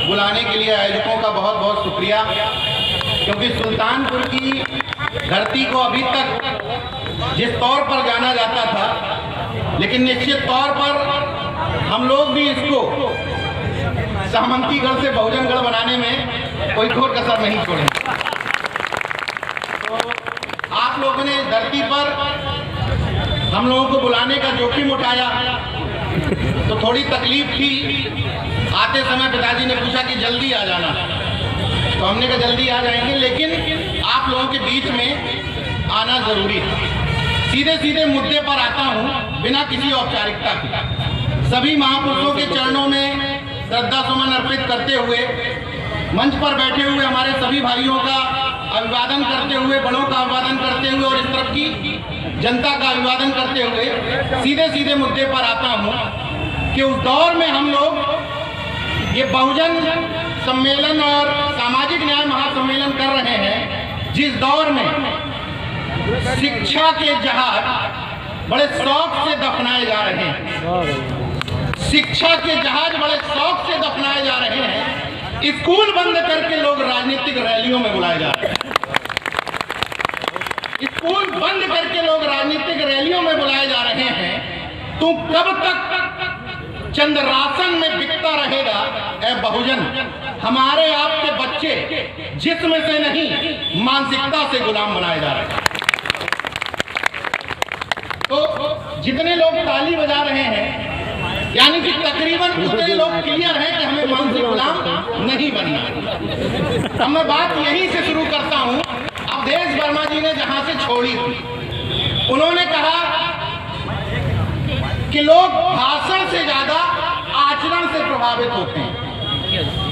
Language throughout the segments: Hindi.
बुलाने के लिए आयोजकों का बहुत बहुत शुक्रिया, क्योंकि सुल्तानपुर की धरती को अभी तक जिस तौर पर जाना जाता था, लेकिन निश्चित तौर पर हम लोग भी इसको सहमंतीगढ़ से बहुजनगढ़ बनाने में कोई घोर कसर नहीं छोड़ेंगे। तो आप लोगों ने इस धरती पर हम लोगों को बुलाने का जोखिम उठाया, तो थोड़ी तकलीफ थी। आते समय पिताजी ने पूछा कि जल्दी आ जाना, तो हमने कहा जल्दी आ जाएंगे, लेकिन आप लोगों के बीच में आना जरूरी है। सीधे सीधे मुद्दे पर आता हूँ बिना किसी औपचारिकता के। सभी महापुरुषों के चरणों में श्रद्धा सुमन अर्पित करते हुए, मंच पर बैठे हुए हमारे सभी भाइयों का अभिवादन करते हुए, बड़ों का अभिवादन करते हुए और इस तरफ की जनता का अभिवादन करते हुए सीधे सीधे मुद्दे पर आता हूँ कि उस दौर में हम लोग ये बहुजन सम्मेलन और सामाजिक न्याय महासम्मेलन कर रहे हैं, जिस दौर में शिक्षा के जहाज बड़े शौक से दफनाए जा रहे हैं। शिक्षा के जहाज बड़े शौक से दफनाए जा रहे हैं। स्कूल बंद करके लोग राजनीतिक रैलियों में बुलाए जा रहे हैं। स्कूल बंद करके लोग राजनीतिक रैलियों में बुलाए जा रहे हैं। तू कब तक चंद राशन में बिकता रहेगा ए बहुजन? हमारे आपके बच्चे जिस्म से नहीं मानसिकता से गुलाम बनाए जा रहे हैं। तो जितने लोग ताली बजा रहे हैं, यानी कि तकरीबन उतने लोग क्लियर हैं कि हमें मानसिक गुलाम नहीं बनना। अब मैं बात यहीं से शुरू करता हूं। अवधेश वर्मा जी ने जहां से छोड़ी थी, उन्होंने कहा कि लोग भाषण से ज्यादा आचरण से प्रभावित होते हैं।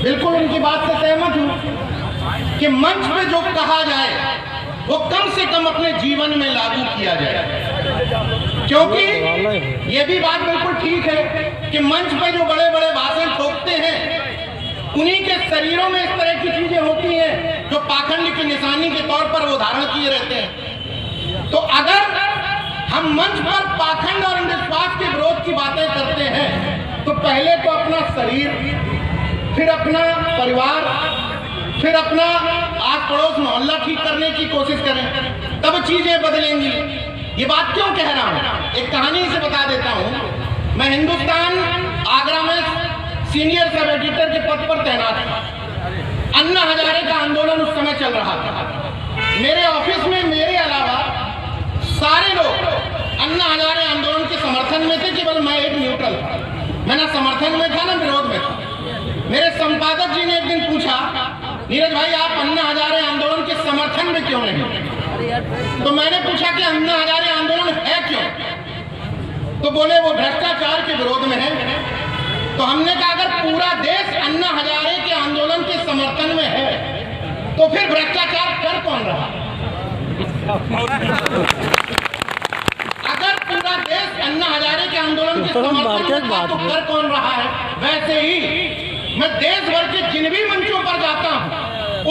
बिल्कुल उनकी बात से सहमत हूं कि मंच पे जो कहा जाए वो कम से कम अपने जीवन में लागू किया जाए, क्योंकि ये भी बात बिल्कुल ठीक है कि मंच पे जो बड़े बड़े भाषण ठोकते हैं, उन्हीं के शरीरों में इस तरह की चीजें होती हैं जो पाखंड की निशानी के तौर पर वो धारण किए रहते हैं। तो अगर हम मंच पर पाखंड और अंधविश्वास के विरोध की बातें करते हैं, तो पहले तो अपना शरीर, फिर अपना परिवार, फिर अपना आस पड़ोस मोहल्ला ठीक करने की कोशिश करें, तब चीजें बदलेंगी। ये बात क्यों कह रहा हूं? एक कहानी से बता देता हूं। मैं हिंदुस्तान आगरा में सीनियर सब एडिटर के पद पर तैनात था। अन्ना हजारे का आंदोलन उस समय चल रहा था। मेरे ऑफिस में मेरे अलावा सारे लोग अन्ना हजारे आंदोलन के समर्थन में थे, केवल मैं एक न्यूट्रल था। मैं ना समर्थन में था ना विरोध में था। मेरे संपादक जी ने एक दिन पूछा, नीरज भाई आप अन्ना हजारे आंदोलन के समर्थन में क्यों नहीं? तो मैंने पूछा कि अन्ना हजारे आंदोलन है क्यों? तो बोले वो भ्रष्टाचार के विरोध में है। तो हमने कहा अगर पूरा देश अन्ना हजारे के आंदोलन के समर्थन में है, तो फिर भ्रष्टाचार कर कौन रहा? अगर पूरा देश अन्ना हजारे के आंदोलन के समर्थन में था, तो कर कौन रहा है? वैसे ही मैं देश भर के जिन भी मंचों पर जाता हूं,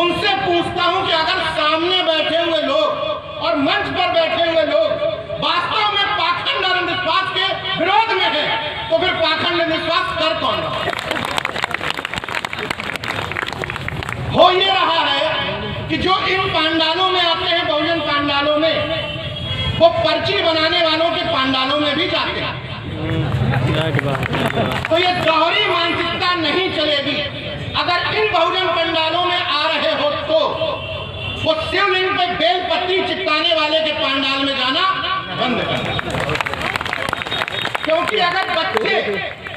उनसे पूछता हूं कि अगर सामने बैठे हुए लोग और मंच पर बैठे हुए लोग वास्तव में पाखंड और अंधविश्वास के विरोध में है, तो फिर पाखंड अंधविश्वास कर कौन रहा? हो ये रहा है कि जो इन पांडालों में आते हैं, बहुजन पांडालों में, वो पर्ची बनाने वालों के पांडालों में भी जाते हैं। तो ये दोहरी मानसिकता नहीं चलेगी। अगर इन बहुजन पंडालों में आ रहे हो, तो वो शिवलिंग पे बेलपत्ती चिपकाने वाले के पंडाल में जाना बंद कर। क्योंकि अगर बच्चे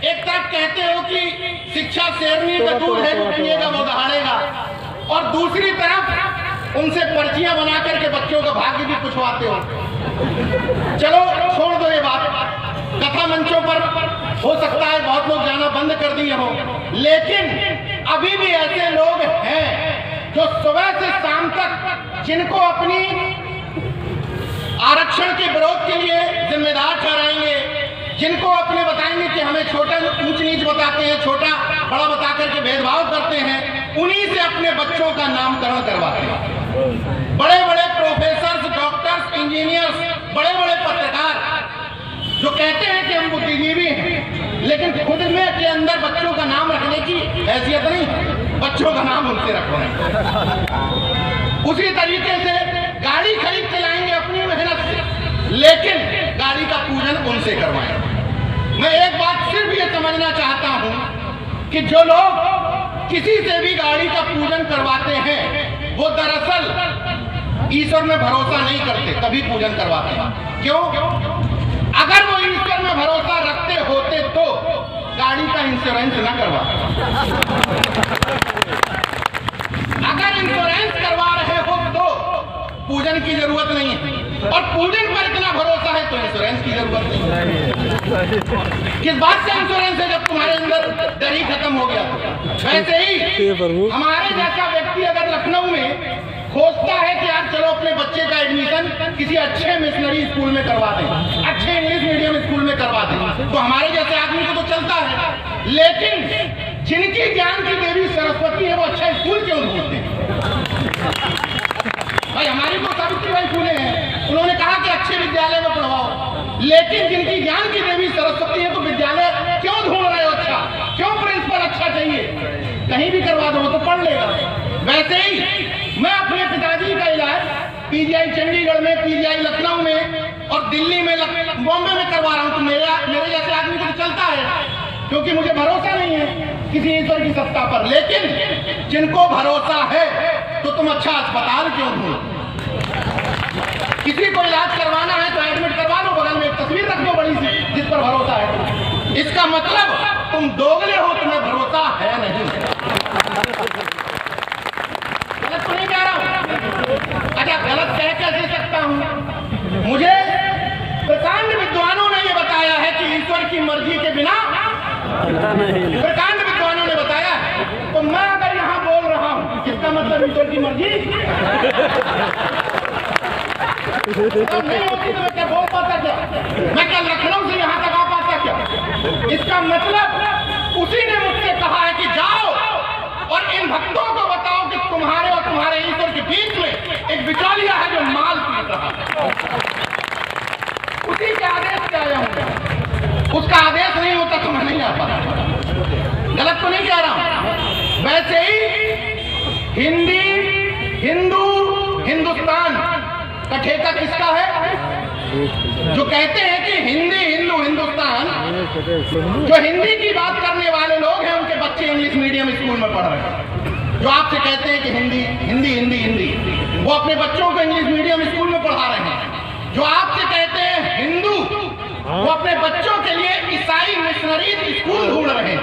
एक तरफ कहते हो कि शिक्षा शेरनी का दूध है, जो पिएगा वो दहाड़ेगा, और दूसरी तरफ उनसे पर्चियां बना करके बच्चों का भाग्य भी पुछवाते हो। चलो छोड़ दो ये बात। कथा मंचों पर हो सकता है बहुत लोग जाना बंद कर दिए हो, लेकिन अभी भी ऐसे लोग हैं जो सुबह से शाम तक, जिनको अपनी आरक्षण के विरोध के लिए जिम्मेदार ठहराएंगे, जिनको अपने बताएंगे कि हमें छोटा ऊंच नीच बताते हैं, छोटा बड़ा बता करके भेदभाव करते हैं, उन्हीं से अपने बच्चों का नामकरण करवाते हैं। बड़े बड़े प्रोफेसर, डॉक्टर्स, इंजीनियर्स, बड़े बड़े पत्रकार जो कहते हैं कि हम बुद्धिजीवी हैं, लेकिन खुद में के अंदर बच्चों का नाम रखने की हैसियत नहीं है। बच्चों का नाम उनसे रखवाएं। उसी तरीके से गाड़ी खरीद के लाएंगे अपनी मेहनत से, लेकिन गाड़ी का पूजन उनसे करवाएं। मैं एक बात सिर्फ ये समझना चाहता हूं कि जो लोग किसी से भी गाड़ी का पूजन करवाते हैं वो दरअसल ईश्वर में भरोसा नहीं करते, तभी पूजन करवाते हैं। क्यों? अगर वो ईश्वर में भरोसा रखते होते तो गाड़ी का इंश्योरेंस ना करवाते। अगर इंश्योरेंस करवा रहे हो तो पूजन की जरूरत नहीं है, और पूजन पर इतना भरोसा है तो इंश्योरेंस की जरूरत नहीं है। किस बात से इंश्योरेंस है जब तुम्हारे अंदर डर ही खत्म हो गया? वैसे ही हमारे जैसा व्यक्ति अगर लखनऊ में खोजता है कि यार चलो अपने बच्चे का एडमिशन किसी अच्छे मिशनरी स्कूल में करवा दें, अच्छे इंग्लिश मीडियम स्कूल में करवा दें, तो हमारे जैसे आदमी को तो चलता है। लेकिन जिनकी ज्ञान की देवी सरस्वती है वो अच्छा स्कूल क्यों ढूंढते हैं? भाई हमारी तो सावित्रीबाई फुले हैं, उन्होंने कहा कि अच्छे विद्यालय में पढ़वाओ, लेकिन जिनकी ज्ञान की देवी सरस्वती है तो विद्यालय क्यों ढूंढ रहे हो? अच्छा क्यों? प्रिंसिपल अच्छा चाहिए, कहीं भी करवा दो तो पढ़ लेगा। वैसे ही मैं अपने पिताजी का इलाज पीजीआई चंडीगढ़ में, पीजीआई लखनऊ में और दिल्ली में, बॉम्बे में करवा रहा हूं, तो मेरे जैसे आदमी को तो चलता है, क्योंकि मुझे भरोसा नहीं है किसी ईश्वर की सत्ता पर। लेकिन जिनको भरोसा है तो तुम अच्छा अस्पताल क्यों ढूंढो? किसी को इलाज करवाना है तो एडमिट करवा लो, बगल में एक तस्वीर रख दो बड़ी सी जिस पर भरोसा है। इसका मतलब तुम दोगले हो, तुम्हें भरोसा है नहीं। गलत तो नहीं कह रहा हूं? अच्छा गलत कह कैसे सकता हूं? मुझे प्रकांड विद्वानों ने ये बताया है कि ईश्वर की मर्जी के बिना, प्रकांड विद्वानों ने बताया, तो मैं अगर यहाँ बोल रहा हूँ इसका मतलब ईश्वर की मर्जी नहीं होती तो मैं क्या बोल पाता क्या? मैं क्या लखनऊ से यहाँ तक आ पाता क्या? इसका मतलब उसी ने मुझसे कहा है कि जाओ और इन भक्तों को बताओ कि तुम्हारे और तुम्हारे ईश्वर के बीच में एक बिचौलिया है जो माल पीट रहा है। उसी के आदेश से आया हूं, उसका आदेश नहीं होता तो मैं नहीं आ पाता। गलत तो नहीं कह रहा हूं। वैसे ही हिंदू हिंदुस्तान का ठेका किसका है? जो कहते हैं कि हिंदुस्तान, जो हिंदी की बात करने वाले लोग हैं उनके बच्चे इंग्लिश मीडियम स्कूल में पढ़ रहे हैं। जो आपसे कहते हैं कि हिंदी, वो अपने बच्चों को इंग्लिश मीडियम स्कूल में पढ़ा रहे हैं। जो आपसे कहते हैं हिंदू, वो अपने बच्चों के लिए ईसाई मिशनरी स्कूल ढूंढ रहे हैं,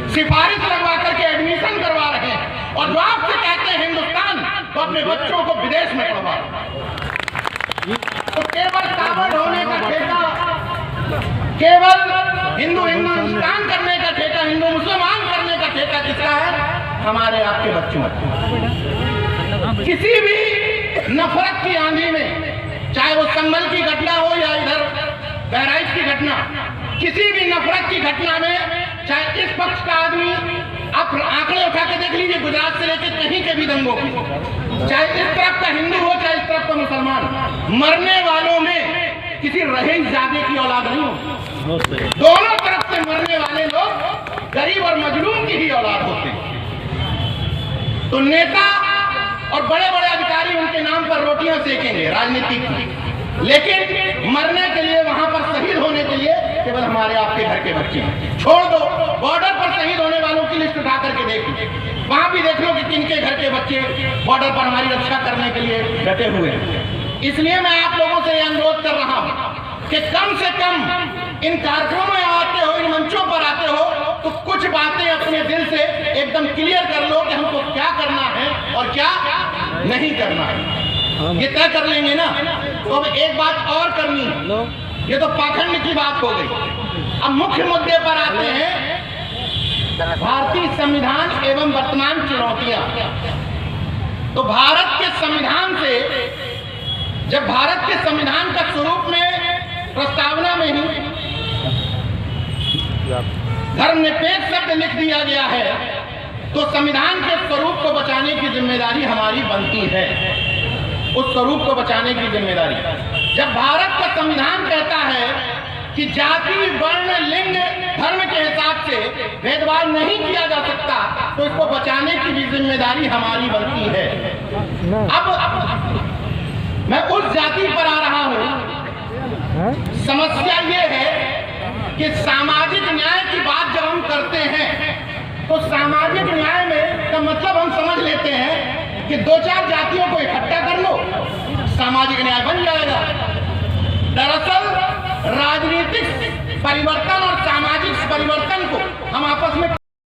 सिफारिश लगवा करके एडमिशन करवा रहे हैं। और जो आपसे कहते हैं हिंदुस्तान, वो अपने बच्चों को विदेश में पढ़वा रहे हैं। तो केवल कावड़ होने का ठेका, केवल हिंदुस्तान करने का ठेका, हिंदू मुसलमान करने का ठेका किसका है? हमारे आपके बच्चों। किसी भी नफरत की आंधी में, चाहे वो संभल की घटना हो या इधर बहराइच की घटना, किसी भी नफरत की घटना में, चाहे इस पक्ष का आदमी, आप आंकड़े उठा के देख लीजिए गुजरात से लेकर कहीं के भी दंगों की, चाहे इस तरफ का हिंदू हो चाहे इस तरफ का मुसलमान, मरने वालों में किसी रहीज़ादे की औलाद नहीं हो। दोनों तरफ से मरने वाले लोग गरीब और मजलूम की ही औलाद होते हैं। तो नेता और बड़े बड़े अधिकारी उनके नाम पर रोटियां सेकेंगे राजनीतिक, लेकिन मरने के लिए, वहां पर शहीद होने के लिए केवल हमारे आपके घर के बच्चे हैं। छोड़ दो, बॉर्डर पर शहीद होने वालों की लिस्ट उठा करके देखो, वहां भी देख लो कि किनके घर के बच्चे बॉर्डर पर हमारी रक्षा करने के लिए डटे हुए हैं। इसलिए मैं आप लोगों से अनुरोध कर रहा हूं कि कम से कम इन कार्यक्रमों में आते हो, इन मंचों पर आते हो, तो कुछ बातें अपने दिल से एकदम क्लियर कर लो कि हमको क्या करना है और क्या नहीं करना है। ये तय कर लेंगे ना, तो अब एक बात और करनी है। ये तो पाखंड की बात हो गई। अब मुख्य मुद्दे पर आते हैं, भारतीय संविधान एवं वर्तमान चुनौतियां। तो भारत के संविधान से, जब भारत के संविधान का स्वरूप में प्रस्तावना में ही धर्मनिरपेक्ष शब्द लिख दिया गया है, तो संविधान के स्वरूप को बचाने की जिम्मेदारी हमारी बनती है। उस स्वरूप को बचाने की जिम्मेदारी, जब भारत का संविधान कहता है कि जाति, वर्ण, लिंग, धर्म के हिसाब से भेदभाव नहीं किया जा सकता, तो इसको बचाने की भी जिम्मेदारी हमारी बनती है। अब मैं उस जाति पर आ रहा हूं। समस्या ये है कि सामाजिक न्याय की बात जब हम करते हैं तो सामाजिक न्याय में का मतलब हम समझ लेते हैं कि 2-4 जातियों को इकट्ठा कर लो, सामाजिक न्याय बन जाएगा। दरअसल राजनीतिक परिवर्तन और सामाजिक परिवर्तन को हम आपस में